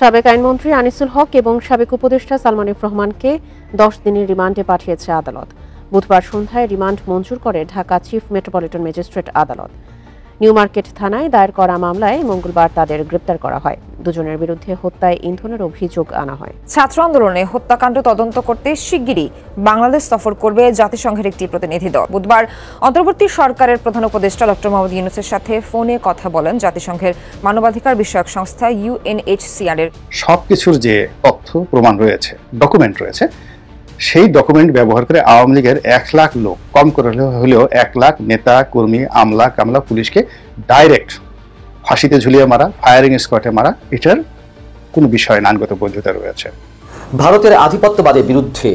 সাবেক আইনমন্ত্রী আনিসুল হক এবং সাবেক উপদেষ্টা সালমান এফ রহমানকে 10 দিনের রিমান্ডে পাঠিয়েছে আদালত। বুধবার সন্ধ্যায় রিমান্ড মঞ্জুর করে ঢাকা চিফ মেট্রোপলিটন ম্যাজিস্ট্রেট আদালত। নিউ মার্কেট থানায় দায়ের করা মামলায় মঙ্গলবার তাদের গ্রেপ্তার করা হয়। দুজনের বিরুদ্ধে হত্যায় ইন্ধনের অভিযোগ আনা হয়। ছাত্র আন্দোলনে হত্যাকাণ্ড তদন্ত করতে শিগগিরই বাংলাদেশ সফর করবে জাতিসংঘের একটি প্রতিনিধি দল। বুধবার অন্তর্বর্তী সরকারের প্রধান উপদেষ্টা ডক্টর মোহাম্মদ ইউনূসের সাথে ফোনে কথা বলেন জাতিসংঘের মানবাধিকার বিষয়ক সংস্থা UNHCR এর। সবকিছুর যে তথ্য প্রমাণ রয়েছে, ডকুমেন্ট রয়েছে, সেই ডকুমেন্ট ব্যবহার করে আওয়ামী লীগের 1 লাখ লোক, কম করে হলেও 1 লাখ নেতা কর্মী, আমলা কামলা, পুলিশকে ডাইরেক্ট ফাঁসিতে ঝুলিয়ে মারা, ফায়ারিং স্কোয়াডে মারা, এটার কোনো বিষয় আইনগত বৈধতা রয়েছে। ভারতের আধিপত্যবাদের বিরুদ্ধে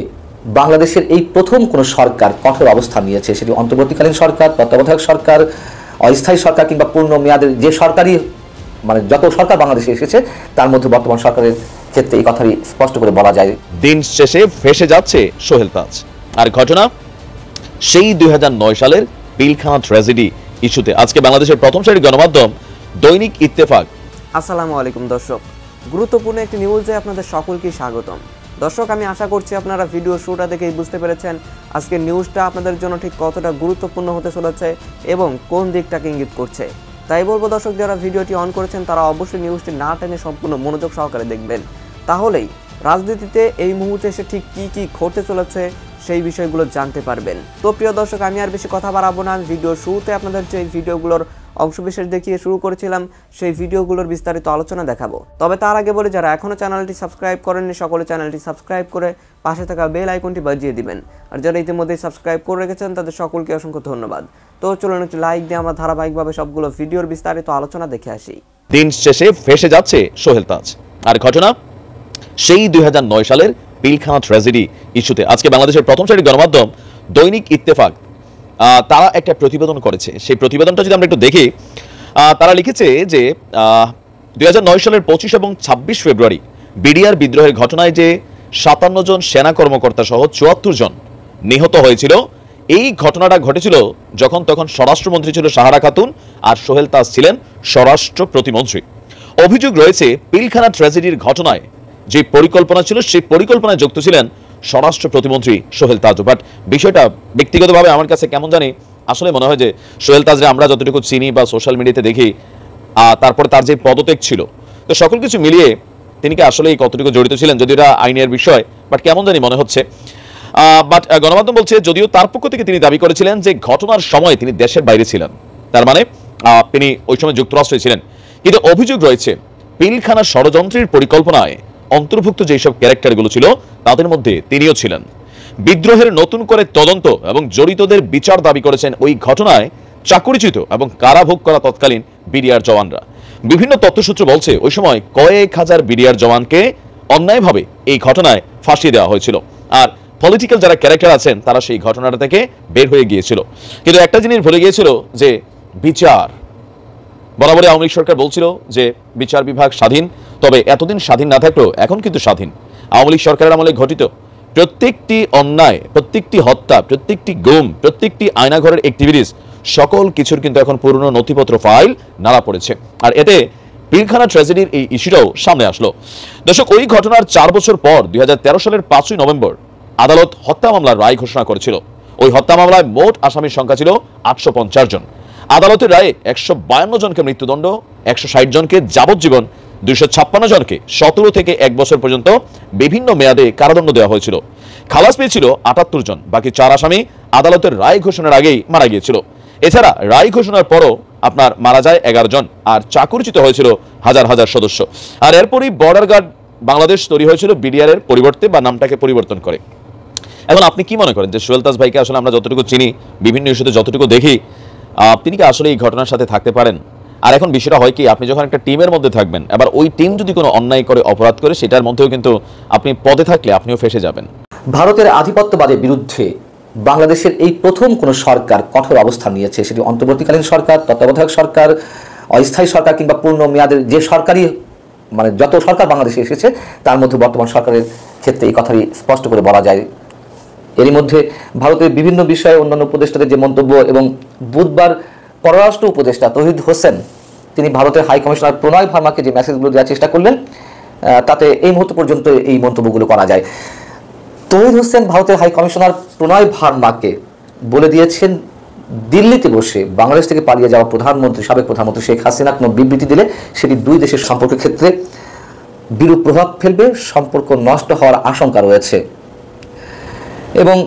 বাংলাদেশের এই প্রথম কোন সরকার কঠোর অবস্থান নিয়েছে, সেটি অন্তর্বর্তীকালীন সরকার, তত্ত্বাবধায়ক সরকার, অস্থায়ী সরকার কিংবা পূর্ণ মেয়াদের যে সরকারি যত সরকার বাংলাদেশে এসেছে তার মধ্যে বর্তমান সরকারের ক্ষেত্রে এই কথাই স্পষ্ট করে বলা যায়। দিন শেষে ফেসে যাচ্ছে সোহেল তাজ। আর ঘটনা সেই 2009 সালের পিলখানা ট্র্যাজেডি ইস্যুতে। আজকে বাংলাদেশের প্রথম সারির গণমাধ্যম দৈনিক ইত্তেফাক। আসসালামু আলাইকুম দর্শক, গুরুত্বপূর্ণ একটি নিউজে আপনাদের সকলকে স্বাগতম। দর্শক, আমি আশা করছি আপনারা ভিডিও শুরুটা দেখেই বুঝতে পেরেছেন আজকের নিউজটা আপনাদের জন্য ঠিক কতটা গুরুত্বপূর্ণ হতে চলেছে এবং কোন দিকটাকে ইঙ্গিত করছে। তাই বলবো দর্শক, যারা ভিডিওটি অন করেছেন তারা অবশ্যই নিউজটি না টেনে সম্পূর্ণ মনোযোগ সহকারে দেখবেন। তাহলেই রাজনীতিতে এই মুহূর্তে এসে ঠিক কি কি ঘটতে চলেছে সেই বিষয়গুলো জানতে পারবেন। তো প্রিয় দর্শক, আমি আর বেশি কথা বাড়াবো না। ভিডিওর শুরুতে আপনাদের যে ভিডিওগুলোর অংশবিশেষ দেখিয়ে শুরু করেছিলাম সেই ভিডিওগুলোর বিস্তারিত আলোচনা দেখাবো। তবে তার আগে বলে, যারা এখনও চ্যানেলটি সাবস্ক্রাইব করেননি সকলে চ্যানেলটি সাবস্ক্রাইব করে পাশে থাকা বেল আইকনটি বাজিয়ে দিবেন। আর যারা ইতিমধ্যে সাবস্ক্রাইব করে রেখেছেন তাদের সকলকে অসংখ্য ধন্যবাদ। তো চলুন একটি লাইক দিয়ে আমরা ধারাবাহিকভাবে সবগুলো ভিডিওর বিস্তারিত আলোচনা দেখে আসি। দিন শেষে ফেসে যাচ্ছে সোহেল তাজ। আর ঘটনা সেই 2009 সালের পিলখানা ট্র্যাজেডি ইস্যুতে। আজকে বাংলাদেশের প্রথম সারির গণমাধ্যম দৈনিক ইত্তেফাক তারা একটা প্রতিবেদন করেছে। সেই প্রতিবেদনটা যদি আমরা একটু দেখি, তারা লিখেছে যে 2009 সালের 25 এবং 26 ফেব্রুয়ারি বিডিআর বিদ্রোহের ঘটনায় যে 57 জন সেনা কর্মকর্তা সহ 74 জন নিহত হয়েছিল, এই ঘটনাটা ঘটেছিল যখন তখন স্বরাষ্ট্রমন্ত্রী ছিল সাহারা খাতুন আর সোহেল তাজ ছিলেন স্বরাষ্ট্র প্রতিমন্ত্রী। অভিযোগ রয়েছে পিলখানা ট্র্যাজেডির ঘটনায় যে পরিকল্পনা ছিল সেই পরিকল্পনায় যুক্ত ছিলেন স্বরাষ্ট্র প্রতিমন্ত্রী সোহেল তাজ। বাট বিষয়টা ব্যক্তিগতভাবে আমার কাছে কেমন জানি আসলে মনে হয় যে সোহেল তাজরে আমরা যতটুকু চিনি বা সোশ্যাল মিডিয়াতে দেখি, তারপরে তার যে পদত্যাগ ছিল, তো সকল কিছু মিলিয়ে তিনি কি আসলে কতটুকু জড়িত ছিলেন, যদিও এটা আইনের বিষয়, বাট কেমন জানি মনে হচ্ছে। বাট গণমাধ্যম বলছে যদিও তার পক্ষ থেকে তিনি দাবি করেছিলেন যে ঘটনার সময় তিনি দেশের বাইরে ছিলেন, তার মানে তিনি ওই সময় যুক্তরাষ্ট্রে ছিলেন। কিন্তু অভিযোগ রয়েছে পিলখানা ষড়যন্ত্রের পরিকল্পনায় অন্তর্ভুক্ত যেসব ক্যারেক্টারগুলো ছিল তাদের মধ্যে তিনিও ছিলেন। বিদ্রোহের নতুন করে তদন্ত এবং জড়িতদের বিচার দাবি করেছেন ওই ঘটনায় চাকরিচ্যুত এবং কারাভোগ করা তৎকালীন বিডিআর জওয়ানরা। বিভিন্ন তথ্যসূত্র বলছে ওই সময় কয়েক হাজার বিডিআর জওয়ানকে অন্যায়ভাবে এই ঘটনায় ফাঁসিয়ে দেওয়া হয়েছিল। আর পলিটিক্যাল যারা ক্যারেক্টার আছেন তারা সেই ঘটনাটা থেকে বের হয়ে গিয়েছিল। কিন্তু একটা জিনিস ভুলে গিয়েছিল যে বিচার, বরাবরই আওয়ামী লীগ সরকার বলছিল যে বিচার বিভাগ স্বাধীন, তবে এতদিন স্বাধীন না থাকলেও এখন কিন্তু স্বাধীন। আওয়ামী লীগ সরকারের আমলে ঘটিত প্রত্যেকটি অন্যায়, প্রত্যেকটি হত্যা, প্রত্যেকটি গুম, প্রত্যেকটি আয়নাঘরের অ্যাক্টিভিটিস, সকল কিছুর কিন্তু এখন পুরনো নথিপত্র ফাইল নাড়া পড়েছে। আর এতে পিলখানা ট্র্যাজেডির এই ইস্যুটাও সামনে আসলো। দর্শক, ওই ঘটনার 4 বছর পর 2013 সালের 5ই নভেম্বর আদালত হত্যা মামলার রায় ঘোষণা করেছিল। ওই হত্যা মামলায় মোট আসামির সংখ্যা ছিল 850 জন। আদালতের রায়ে 152 জনকে মৃত্যুদণ্ড, 160 জনকে যাবজ্জীবন, 256 জনকে 17 থেকে 1 বছর পর্যন্ত বিভিন্ন মেয়াদে কারাদণ্ড দেওয়া হয়েছিল। খালাস পেয়েছিল 78 জন। বাকি 4 আসামি আদালতের রায় ঘোষণার আগেই মারা গিয়েছিল। এছাড়া রায় ঘোষণার পরও মারা যায় 11 জন, আর চাকরিচ্যুত হয়েছিল হাজার হাজার সদস্য। আর এরপরই বর্ডার গার্ড বাংলাদেশ তৈরি হয়েছিল বিডিআর এর পরিবর্তে বা নামটাকে পরিবর্তন করে। এখন আপনি কি মনে করেন যে সোহেল তাজ ভাইকে আসলে আমরা যতটুকু চিনি, বিভিন্ন ইস্যুতে যতটুকু দেখি, তিনি কি আসলে এই ঘটনার সাথে থাকতে পারেন? আর এখন বিষয়টা হয় কি, আপনি যখন একটা টিমের মধ্যে থাকবেন, এবার ওই টিম যদি কোনো অন্যায় করে, অপরাধ করে, সেটার মধ্যেও কিন্তু আপনি পদে থাকলে আপনিও ফেসে যাবেন। ভারতের আধিপত্যবাদের বিরুদ্ধে বাংলাদেশের এই প্রথম কোন সরকার কঠোর অবস্থান নিয়েছে, সেটি অন্তর্বর্তীকালীন সরকার, তত্ত্বাবধায়ক সরকার, অস্থায়ী সরকার কিংবা পূর্ণ মেয়াদের যে সরকারি যত সরকার বাংলাদেশে এসেছে তার মধ্যে বর্তমান সরকারের ক্ষেত্রে এই কথাই স্পষ্ট করে বলা যায়। এরই মধ্যে ভারতের বিভিন্ন বিষয়ে অন্যান্য উপদেষ্টাদের যে মন্তব্য, এবং বুধবার পররাষ্ট্র উপদেষ্টা তৌহিদ হোসেন তিনি ভারতের হাই কমিশনার প্রণয় ভার্মাকে যে মেসেজগুলো দেওয়ার চেষ্টা করলেন, তাতে এই মুহূর্ত পর্যন্ত এই মন্তব্যগুলো করা যায়। তৌহিদ হোসেন ভারতের হাই কমিশনার প্রণয় ভার্মাকে বলে দিয়েছেন দিল্লিতে বসে বাংলাদেশ থেকে পালিয়ে যাওয়া সাবেক প্রধানমন্ত্রী শেখ হাসিনা কোনো বিবৃতি দিলে সেটি দুই দেশের সম্পর্কের ক্ষেত্রে বিরূপ প্রভাব ফেলবে, সম্পর্ক নষ্ট হওয়ার আশঙ্কা রয়েছে। এবং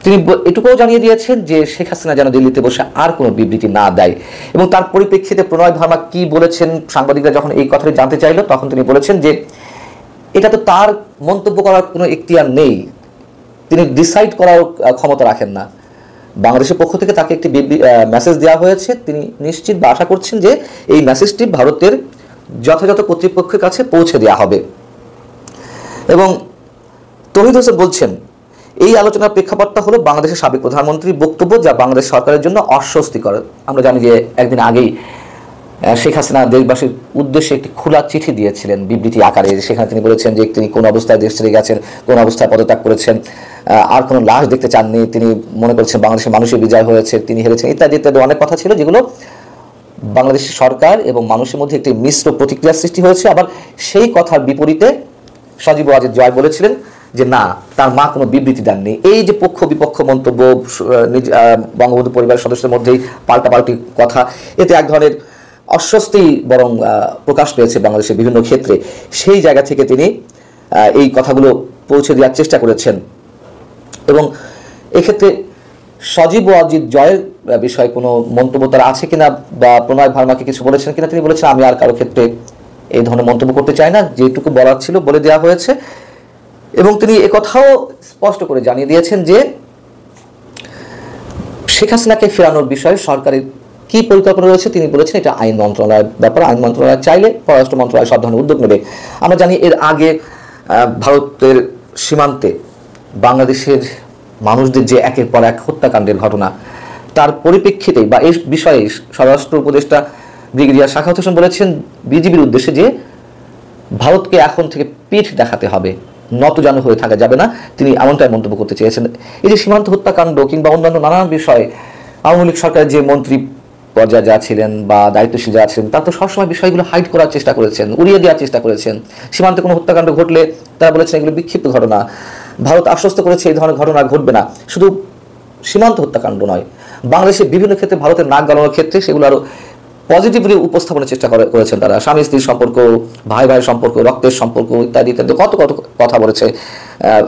তিনি এটুকুও জানিয়ে দিয়েছেন যে শেখ হাসিনা যেন দিল্লিতে বসে আর কোনো বিবৃতি না দেয়। এবং তার পরিপ্রেক্ষিতে প্রণয় ভার্মা কি বলেছেন, সাংবাদিকরা যখন এই কথাটি জানতে চাইল তখন তিনি বলেছেন যে এটা তো তার মন্তব্য করার কোনো এখতিয়ার নেই, তিনি ডিসাইড করার ক্ষমতা রাখেন না। বাংলাদেশের পক্ষ থেকে তাকে একটি মেসেজ দেওয়া হয়েছে, তিনি নিশ্চিত বা আশা করছেন যে এই মেসেজটি ভারতের যথাযথ কর্তৃপক্ষের কাছে পৌঁছে দেওয়া হবে। এবং তৌহিদ হোসেন বলছেন এই আলোচনার প্রেক্ষাপটটা হলো বাংলাদেশের সাবেক প্রধানমন্ত্রীর বক্তব্য, যা বাংলাদেশ সরকারের জন্য অস্বস্তিকর। আমরা জানি যে একদিন আগেই শেখ হাসিনা দেশবাসীর উদ্দেশ্যে একটি খোলা চিঠি দিয়েছিলেন বিবৃতি আকারে, সেখানে তিনি বলেছেন যে তিনি কোন অবস্থায় দেশ ছেড়ে গেছেন, কোন অবস্থায় পদত্যাগ করেছেন, আর কোনো লাশ দেখতে চাননি, তিনি মনে করছেন বাংলাদেশের মানুষের বিজয় হয়েছে, তিনি হেরেছেন, ইত্যাদি ইত্যাদি অনেক কথা ছিল, যেগুলো বাংলাদেশের সরকার এবং মানুষের মধ্যে একটি মিশ্র প্রতিক্রিয়া সৃষ্টি হয়েছে। আবার সেই কথার বিপরীতে সজীব ওয়াজেদ জয় বলেছিলেন যে না, তার মা কোনো বিবৃতি দেননি। এই যে পক্ষ বিপক্ষ মন্তব্য, বঙ্গবন্ধু পরিবারের সদস্যদের মধ্যেই পাল্টাপাল্টি কথা, এতে এক ধরনের অস্বস্তি বরং প্রকাশ পেয়েছে বাংলাদেশের বিভিন্ন ক্ষেত্রে। সেই জায়গা থেকে তিনি এই কথাগুলো পৌঁছে দেওয়ার চেষ্টা করেছেন। এবং এক্ষেত্রে সজীব ওয়াজেদ জয়ের বিষয়ে কোনো মন্তব্য তার আছে কিনা বা প্রণয় ভার্মাকে কিছু বলেছেন কিনা, তিনি বলেছেন আমি আর কারো ক্ষেত্রে এই ধরনের মন্তব্য করতে চাই না, যেটুকু বলার ছিল বলে দেওয়া হয়েছে। এবং তিনি একথাও স্পষ্ট করে জানিয়ে দিয়েছেন যে শেখ হাসিনাকে ফেরানোর বিষয়ে সরকারের কি পরিকল্পনা রয়েছে। তিনি বলেছেন এটা আইন মন্ত্রণালয়ের ব্যাপার, আইন মন্ত্রণালয় চাইলে পররাষ্ট্র মন্ত্রণালয় সব ধরনের উদ্যোগ নেবে। আমরা জানি এর আগে ভারতের সীমান্তে বাংলাদেশের মানুষদের যে একের পর এক হত্যাকাণ্ডের ঘটনা, তার পরিপ্রেক্ষিতেই বা এই বিষয়ে স্বরাষ্ট্র উপদেষ্টা ব্রিগেডিয়ার সাখাওয়াত হোসেন বলেছেন বিজিবির উদ্দেশ্যে যে ভারতকে এখন থেকে পিঠ দেখাতে হবে, নতজানু হয়ে থাকা যাবে না, তিনি এমনটাই মন্তব্য করতে চেয়েছেন। এই যে সীমান্ত হত্যাকাণ্ড কিংবা অন্যান্য নানান বিষয়ে আওয়ামী লীগ সরকারের যে মন্ত্রী পর্যায়ে যা ছিলেন বা দায়িত্বশীল যারা ছিলেন, তারা তো সবসময় বিষয়গুলো হাইড করার চেষ্টা করেছেন, উড়িয়ে দেওয়ার চেষ্টা করেছেন। সীমান্তে কোনো হত্যাকাণ্ড ঘটলে তারা বলেছেন এগুলো বিক্ষিপ্ত ঘটনা, ভারত আশ্বস্ত করেছে এই ধরনের ঘটনা ঘটবে না। শুধু সীমান্ত হত্যাকাণ্ড নয়, বাংলাদেশের বিভিন্ন ক্ষেত্রে ভারতের নাক গলানোর ক্ষেত্রে সেগুলো আরও পজিটিভলি উপস্থাপনের চেষ্টা করেছেন তারা। স্বামী স্ত্রীর সম্পর্ক, ভাই ভাইয়ের সম্পর্ক, রক্তের সম্পর্ক ইত্যাদি ইত্যাদি কত কত কথা বলেছে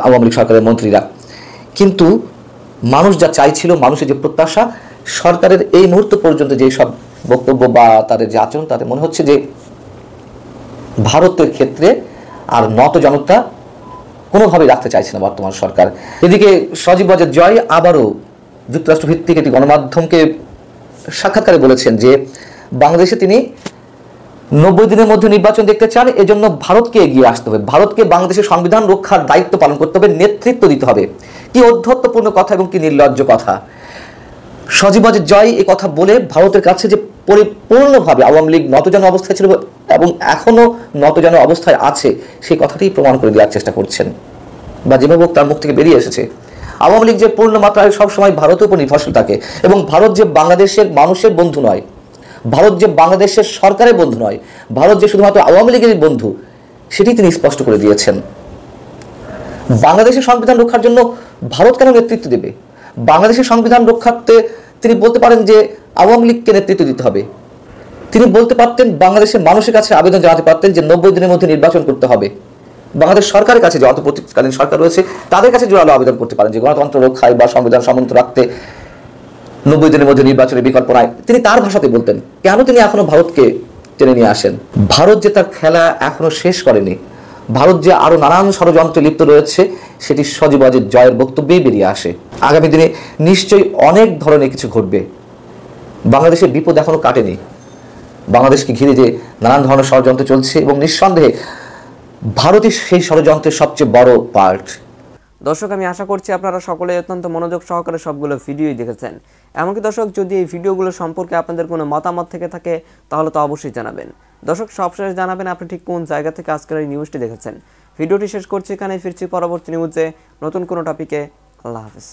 আওয়ামী লীগ সরকারের মন্ত্রীরা। কিন্তু মানুষ যা চাইছিল, মানুষের যে প্রত্যাশা, সরকারের এই মুহূর্ত পর্যন্ত যে সব বক্তব্য বা তাদের যে আচরণ, তাতে মনে হচ্ছে যে ভারতের ক্ষেত্রে আর নত জনতা কোনোভাবেই রাখতে চাইছে না বর্তমান সরকার। এদিকে সজীব ওয়াজেদ জয় আবারও যুক্তরাষ্ট্রভিত্তিক একটি গণমাধ্যমকে সাক্ষাৎকারে বলেছেন যে বাংলাদেশে তিনি 90 দিনের মধ্যে নির্বাচন দেখতে চান, এজন্য ভারতকে এগিয়ে আসতে হবে, ভারতকে বাংলাদেশের সংবিধান রক্ষার দায়িত্ব পালন করতে হবে, নেতৃত্ব দিতে হবে। কি অধ্যত্বপূর্ণ কথা এবং কি নির্লজ্জ কথা। সজীব ওয়াজেদ জয় এই কথা বলে ভারতের কাছে যে পরিপূর্ণভাবে আওয়ামী লীগ নতজানু অবস্থায় ছিল এবং এখনও নতজানু অবস্থায় আছে, সেই কথাটিই প্রমাণ করে দেওয়ার চেষ্টা করছেন, বা যেভাবে তার মুখ থেকে বেরিয়ে এসেছে। আওয়ামী লীগ যে পূর্ণ মাত্রায় সবসময় ভারতের উপর নির্ভরশীল থাকে এবং ভারত যে বাংলাদেশের মানুষের বন্ধু নয়, ভারত যে বাংলাদেশের সরকারের বন্ধু নয়, ভারত যে শুধুমাত্র আওয়ামী লীগের বন্ধু, সেটি তিনি স্পষ্ট করে দিয়েছেন। বাংলাদেশের সংবিধান রক্ষার জন্য ভারত কেন নেতৃত্ব দেবে? বাংলাদেশের সংবিধান রক্ষার্থে তিনি বলতে পারেন যে আওয়ামী লীগকে নেতৃত্ব দিতে হবে। তিনি বলতে পারতেন, বাংলাদেশের মানুষের কাছে আবেদন জানাতে পারতেন যে 90 দিনের মধ্যে নির্বাচন করতে হবে। বাংলাদেশ সরকারের কাছে যে অন্তর্বর্তীকালীন সরকার রয়েছে তাদের কাছে জোরালো আবেদন করতে পারেন যে গণতন্ত্র রক্ষায় বা সংবিধান সমুন্নত রাখতে 90 দিনের মধ্যে নির্বাচনের বিকল্প নাই। তিনি তার ভাষাতে বলতেন। কেন তিনি এখনো ভারতকে টেনে নিয়ে আসেন? ভারত যে তার খেলা এখনো শেষ করেনি, ভারত যে আরো নানান ষড়যন্ত্রে লিপ্ত রয়েছে, সেটি সজীব ওয়াজেদ জয়ের বক্তব্যেই বেরিয়ে আসে। আগামী দিনে নিশ্চয়ই অনেক ধরনের কিছু ঘটবে। বাংলাদেশের বিপদ এখনো কাটেনি, বাংলাদেশকে ঘিরে যে নানান ধরনের ষড়যন্ত্র চলছে এবং নিঃসন্দেহে ভারতই সেই ষড়যন্ত্রের সবচেয়ে বড় পার্ট। দর্শক, আমি আশা করছি আপনারা সকলে অত্যন্ত মনোযোগ সহকারে সবগুলো ভিডিওই দেখেছেন। এমনকি দর্শক, যদি এই ভিডিওগুলো সম্পর্কে আপনাদের কোনো মতামত থেকে থাকে তাহলে তো অবশ্যই জানাবেন। দর্শক, সবশেষ জানাবেন আপনি ঠিক কোন জায়গা থেকে আজকের এই নিউজটি দেখেছেন। ভিডিওটি শেষ করছি এখানে, ফিরছি পরবর্তী নিউজে নতুন কোনো টপিকে। আল্লাহ হাফেজ।